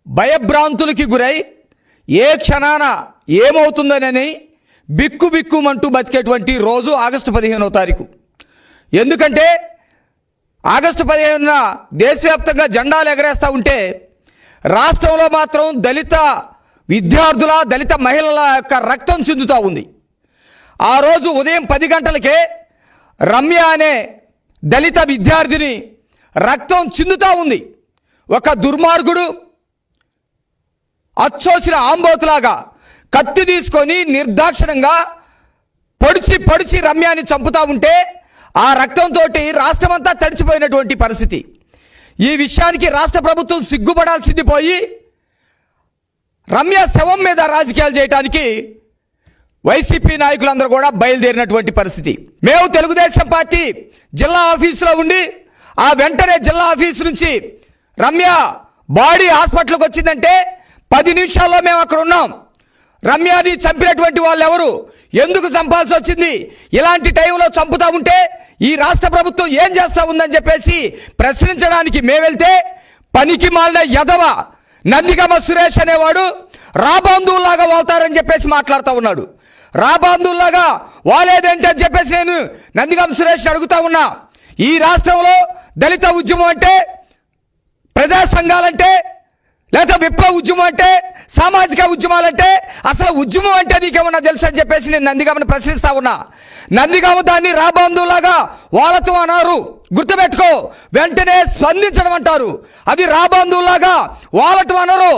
భయభ్రాంతులకి గురై ఏ క్షణాన ఏమవుతుందనని బిక్కుబిక్కుమంటూ బతికేటువంటి రోజు ఆగస్టు 15వ తారీఖు. ఎందుకంటే ఆగస్టు 15న దేశవ్యాప్తంగా జెండాలు ఎగరేస్తూ ఉంటే రాష్ట్రంలో మాత్రం దళిత విద్యార్థుల దళిత మహిళల యొక్క రక్తం చిందుతూ ఉంది. ఆ రోజు ఉదయం 10 గంటలకే రమ్య అనే దళిత విద్యార్థిని రక్తం చిందుతూ ఉంది. ఒక దుర్మార్గుడు అచ్చోసిన ఆంబోతులాగా కత్తి తీసుకొని నిర్దాక్షిణంగా పొడిచి రమ్యాని చంపుతూ ఉంటే ఆ రక్తంతో రాష్ట్రమంతా తడిచిపోయినటువంటి పరిస్థితి. ఈ విషయానికి రాష్ట్ర ప్రభుత్వం సిగ్గుపడాల్సింది పోయి రమ్య శవం మీద రాజకీయాలు చేయడానికి వైసీపీ నాయకులందరూ కూడా బయలుదేరినటువంటి పరిస్థితి. మేము తెలుగుదేశం పార్టీ జిల్లా ఆఫీసులో ఉండి ఆ వెంటనే జిల్లా ఆఫీసు నుంచి రమ్య బాడీ హాస్పిటల్కి వచ్చిందంటే 10 నిమిషాల్లో మేము అక్కడ ఉన్నాం. రమ్యని చంపినటువంటి వాళ్ళు ఎవరు, ఎందుకు చంపాల్సి వచ్చింది, ఇలాంటి టైంలో చంపుతా ఉంటే ఈ రాష్ట్ర ప్రభుత్వం ఏం చేస్తూ ఉందని చెప్పేసి ప్రశ్నించడానికి మేము వెళ్తే పనికి మాలిన యదవ నందిగామ సురేష్ అనేవాడు రాబంధువులాగా వాళ్తారని చెప్పేసి మాట్లాడుతూ ఉన్నాడు. రాబంధువులాగా వాలేదేంటని చెప్పేసి నేను నందిగామ సురేష్ని అడుగుతా ఉన్నా. ఈ రాష్ట్రంలో దళిత ఉద్యమం అంటే, ప్రజా సంఘాలంటే, లేదా విప్లవ ఉద్యమం అంటే, సామాజిక ఉద్యమాలంటే, అసలు ఉద్యమం అంటే నీకేమన్నా తెలుసు అని చెప్పేసి నేను నందిగామని ప్రశ్నిస్తా ఉన్నా. నందిగామ దాన్ని రాబంధువులాగా వాళ్ళతో అన్నారు, గుర్తుపెట్టుకో, వెంటనే స్పందించడం అంటారు. అది రాబంధువులాగా వాళ్ళతో అనరు,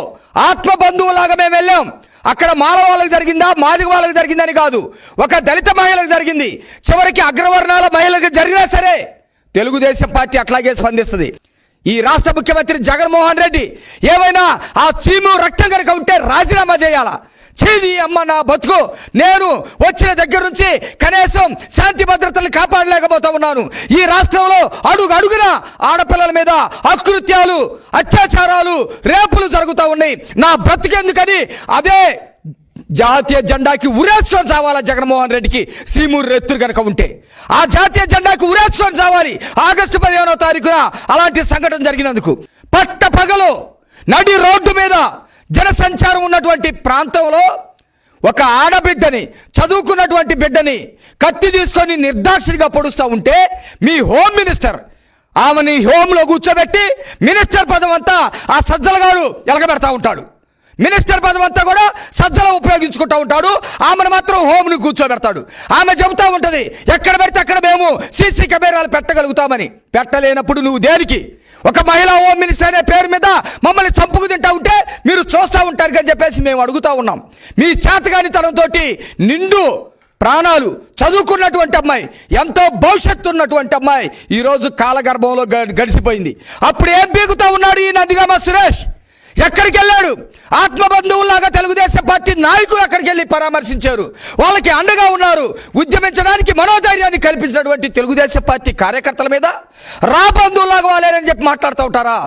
ఆత్మ బంధువులాగా మేము వెళ్ళాం. అక్కడ మాల వాళ్ళకి జరిగిందా, మాదిగ వాళ్ళకి జరిగిందని కాదు, ఒక దళిత మహిళకు జరిగింది. చివరికి అగ్రవర్ణాల మహిళలకు జరిగినా సరే తెలుగుదేశం పార్టీ అట్లాగే స్పందిస్తుంది. ఈ రాష్ట్ర ముఖ్యమంత్రి జగన్మోహన్ రెడ్డి ఏమైనా ఆ చీము రక్తం కనుక ఉంటే రాజీనామా చేయాలా? చీని అమ్మ నా బతుకు, నేను వచ్చిన దగ్గర నుంచి కనీసం శాంతి భద్రతలు కాపాడలేకపోతా ఉన్నాను. ఈ రాష్ట్రంలో అడుగు అడుగున ఆడపిల్లల మీద అకృత్యాలు, అత్యాచారాలు, రేపులు జరుగుతూ ఉన్నాయి. నా బ్రతుకెందుకని అదే జాతీయ జెండాకి ఉరేసుకొని చావాలా జగన్మోహన్ రెడ్డికి సీమూరు రెత్తురు కనుక ఉంటే. ఆ జాతీయ జెండాకి ఉరేసుకొని చావాలి. ఆగస్టు 15వ తారీఖున అలాంటి సంఘటన జరిగినందుకు పట్ట పగలు నడి రోడ్డు మీద జనసంచారం ఉన్నటువంటి ప్రాంతంలో ఒక ఆడబిడ్డని, చదువుకున్నటువంటి బిడ్డని కత్తి తీసుకొని నిర్దాక్షిణిగా పొడుస్తూ ఉంటే మీ హోమ్ మినిస్టర్ ఆమెని హోంలో కూర్చోబెట్టి మినిస్టర్ పదం అంతా ఆ సజ్జలగాడు ఎలగబెడతా ఉంటాడు. మినిస్టర్ పదం అంతా కూడా సజ్జల ఉపయోగించుకుంటూ ఉంటాడు. ఆమెను మాత్రం హోమ్ని కూర్చోబెడతాడు. ఆమె చెబుతూ ఉంటుంది, ఎక్కడ పెడితే అక్కడ మేము సీసీ కెమెరాలు పెట్టగలుగుతామని. పెట్టలేనప్పుడు నువ్వు దేనికి? ఒక మహిళా హోమ్ మినిస్టర్ అనే పేరు మీద మమ్మల్ని చంపుకు తింటా ఉంటే మీరు చూస్తూ ఉంటారు అని చెప్పేసి మేము అడుగుతూ ఉన్నాం. మీ చేతగానితనంతో నిండు ప్రాణాలు, చదువుకున్నటువంటి అమ్మాయి, ఎంతో భవిష్యత్తు ఉన్నటువంటి అమ్మాయి ఈరోజు కాలగర్భంలో గడిచిపోయింది. అప్పుడు ఏం పీకుతూ ఉన్నాడు ఈ నందిగామ సురేష్? ఎక్కడికి వెళ్ళాడు? ఆత్మబంధువులాగా తెలుగుదేశం పార్టీ నాయకులు అక్కడికి వెళ్ళి పరామర్శించారు, వాళ్ళకి అండగా ఉన్నారు. ఉద్యమించడానికి మనోధైర్యాన్ని కల్పించినటువంటి తెలుగుదేశం పార్టీ కార్యకర్తల మీద రాబంధువులాగా వాళ్ళని చెప్పి మాట్లాడుతూ ఉంటారా?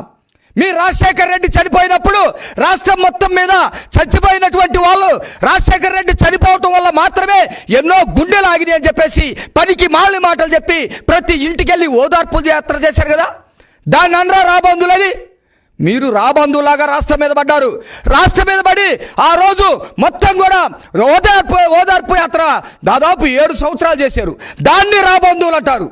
మీ రాజశేఖర్ రెడ్డి చనిపోయినప్పుడు రాష్ట్రం మొత్తం మీద చచ్చిపోయినటువంటి వాళ్ళు రాజశేఖర రెడ్డి చనిపోవటం వల్ల మాత్రమే ఎన్నో గుండెలు ఆగినాయి అని చెప్పేసి పనికి మాలిన మాటలు చెప్పి ప్రతి ఇంటికి వెళ్ళి ఓదార్పు యాత్ర చేశారు కదా, దాన్ని అనరా రాబంధులని? మీరు రాబంధువులాగా రాష్ట్రం మీద పడ్డారు. రాష్ట్రం మీద పడి ఆ రోజు మొత్తం కూడా ఓదార్పు యాత్ర దాదాపు 7 సంవత్సరాలు చేశారు. దాన్ని రాబంధువులు అంటారు.